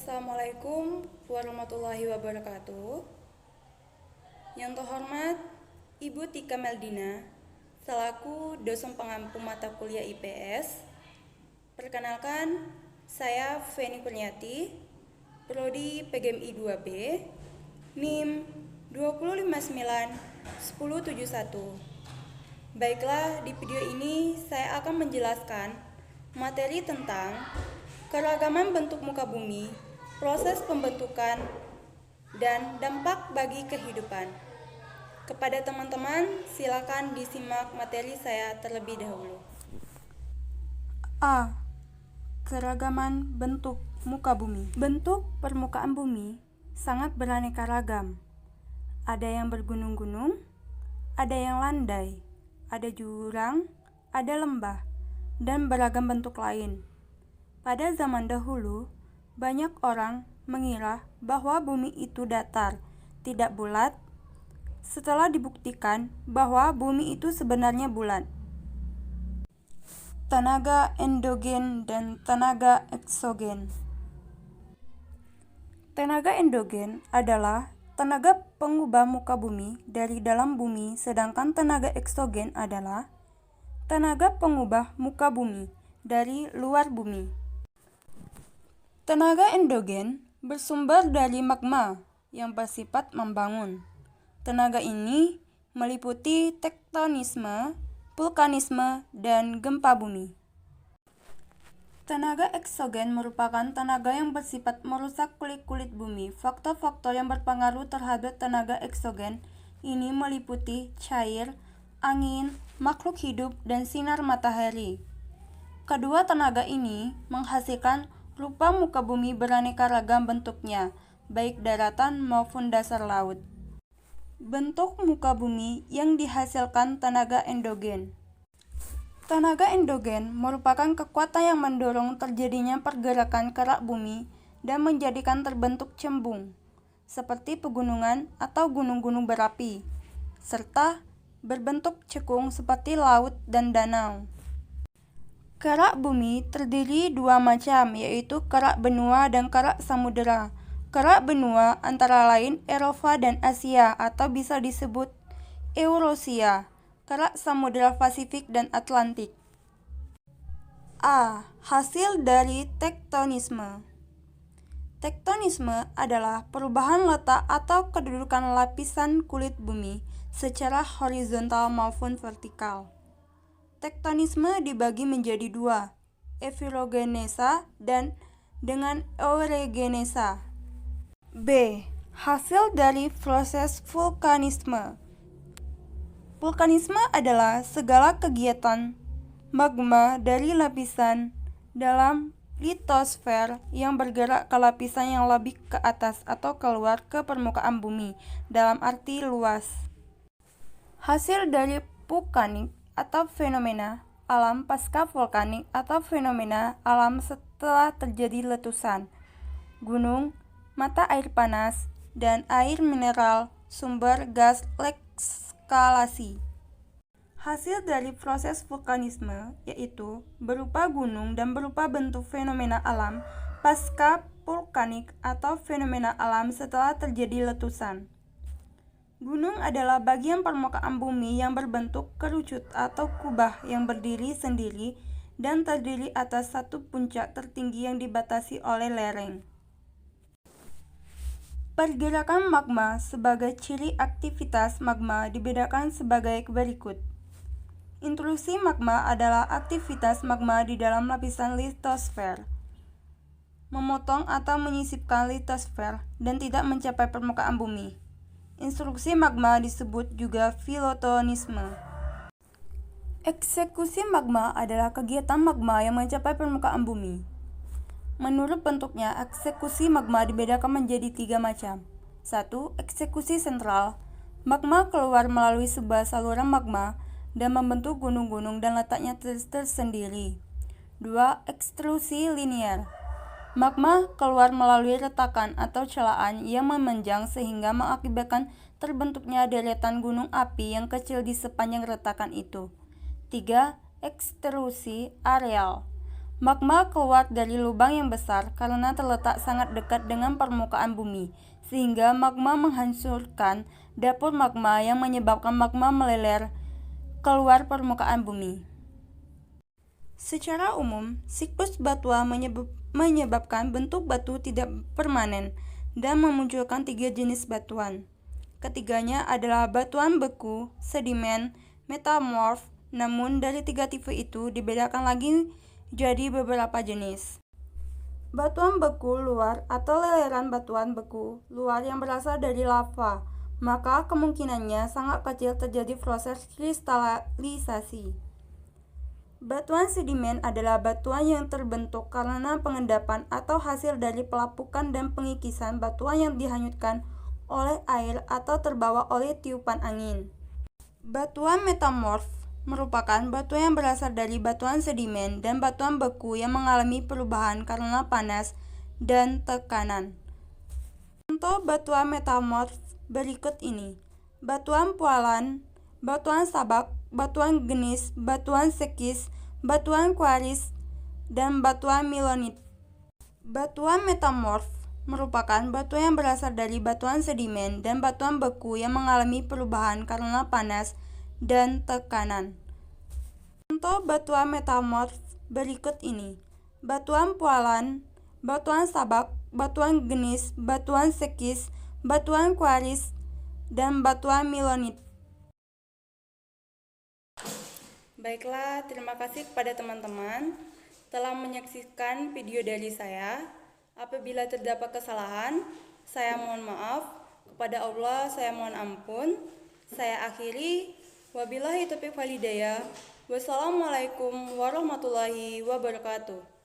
Assalamualaikum warahmatullahi wabarakatuh. Yang terhormat Ibu Tika Meldina, selaku dosen pengampu mata kuliah IPS. Perkenalkan, saya Feni Kurniati, Prodi PGMI 2B, NIM 2591071. Baiklah, di video ini saya akan menjelaskan materi tentang keragaman bentuk muka bumi, proses pembentukan, dan dampak bagi kehidupan. Kepada teman-teman, silakan disimak materi saya terlebih dahulu. A. Keragaman bentuk muka bumi. Bentuk permukaan bumi sangat beraneka ragam. Ada yang bergunung-gunung, ada yang landai, ada jurang, ada lembah, dan beragam bentuk lain. Pada zaman dahulu, banyak orang mengira bahwa bumi itu datar, tidak bulat. Setelah dibuktikan bahwa bumi itu sebenarnya bulat. Tenaga endogen dan tenaga eksogen. Tenaga endogen adalah tenaga pengubah muka bumi dari dalam bumi, sedangkan tenaga eksogen adalah tenaga pengubah muka bumi dari luar bumi. Tenaga endogen bersumber dari magma yang bersifat membangun. Tenaga ini meliputi tektonisme, vulkanisme, dan gempa bumi. Tenaga eksogen merupakan tenaga yang bersifat merusak kulit bumi. Faktor-faktor yang berpengaruh terhadap tenaga eksogen ini meliputi cair, angin, makhluk hidup, dan sinar matahari. Kedua tenaga ini menghasilkan rupa muka bumi beraneka ragam bentuknya, baik daratan maupun dasar laut. Bentuk muka bumi yang dihasilkan tenaga endogen. Tenaga endogen merupakan kekuatan yang mendorong terjadinya pergerakan kerak bumi dan menjadikan terbentuk cembung, seperti pegunungan atau gunung-gunung berapi, serta berbentuk cekung seperti laut dan danau. Kerak bumi terdiri dua macam, yaitu kerak benua dan kerak samudera. Kerak benua antara lain Eropa dan Asia atau bisa disebut Eurasia. Kerak samudera Pasifik dan Atlantik. A. Hasil dari tektonisme. Tektonisme adalah perubahan letak atau kedudukan lapisan kulit bumi secara horizontal maupun vertikal. Tektonisme dibagi menjadi dua, efilogenesa dan dengan euregenesa. B. Hasil dari proses vulkanisme. Vulkanisme adalah segala kegiatan magma dari lapisan dalam litosfer yang bergerak ke lapisan yang lebih ke atas atau keluar ke permukaan bumi dalam arti luas. Hasil dari vulkanik atau fenomena alam pasca vulkanik atau fenomena alam setelah terjadi letusan, gunung, mata air panas, dan air mineral, sumber gas eskalasi. Hasil dari proses vulkanisme yaitu berupa gunung dan berupa bentuk fenomena alam pasca vulkanik atau fenomena alam setelah terjadi letusan. Gunung adalah bagian permukaan bumi yang berbentuk kerucut atau kubah yang berdiri sendiri dan terdiri atas satu puncak tertinggi yang dibatasi oleh lereng. Pergerakan magma sebagai ciri aktivitas magma dibedakan sebagai berikut. Intrusi magma adalah aktivitas magma di dalam lapisan litosfer, memotong atau menyisipkan litosfer dan tidak mencapai permukaan bumi. Instruksi magma disebut juga filotonisme. Eksekusi magma adalah kegiatan magma yang mencapai permukaan bumi. Menurut bentuknya, eksekusi magma dibedakan menjadi tiga macam. 1. Eksekusi sentral. Magma keluar melalui sebuah saluran magma dan membentuk gunung-gunung dan letaknya tersendiri. 2. Ekstrusi linear. Magma keluar melalui retakan atau celaan yang memanjang sehingga mengakibatkan terbentuknya deretan gunung api yang kecil di sepanjang retakan itu. 3. Ekstrusi areal. Magma keluar dari lubang yang besar karena terletak sangat dekat dengan permukaan bumi, sehingga magma menghancurkan dapur magma yang menyebabkan magma meleleh keluar permukaan bumi. Secara umum, siklus batuan menyebabkan bentuk batu tidak permanen dan memunculkan 3 jenis batuan. Ketiganya adalah batuan beku, sedimen, metamorf. Namun dari 3 tipe itu dibedakan lagi jadi beberapa jenis. Batuan beku luar atau leleran batuan beku luar yang berasal dari lava, maka kemungkinannya sangat kecil terjadi proses kristalisasi. Batuan sedimen adalah batuan yang terbentuk karena pengendapan atau hasil dari pelapukan dan pengikisan batuan yang dihanyutkan oleh air atau terbawa oleh tiupan angin. Batuan metamorf merupakan batuan yang berasal dari batuan sedimen dan batuan beku yang mengalami perubahan karena panas dan tekanan. Contoh batuan metamorf berikut ini: batuan pualan, batuan sabak, batuan gneis, batuan sekis, batuan quaris, dan batuan milonit. Batuan metamorf merupakan batuan yang berasal dari batuan sedimen dan batuan beku yang mengalami perubahan karena panas dan tekanan. Contoh batuan metamorf berikut ini: batuan pualan, batuan sabak, batuan gneis, batuan sekis, batuan quaris, dan batuan milonit. Baiklah, terima kasih kepada teman-teman telah menyaksikan video dari saya. Apabila terdapat kesalahan, saya mohon maaf. Kepada Allah, saya mohon ampun. Saya akhiri. Wabillahi taufiq wal hidayah. Wassalamualaikum warahmatullahi wabarakatuh.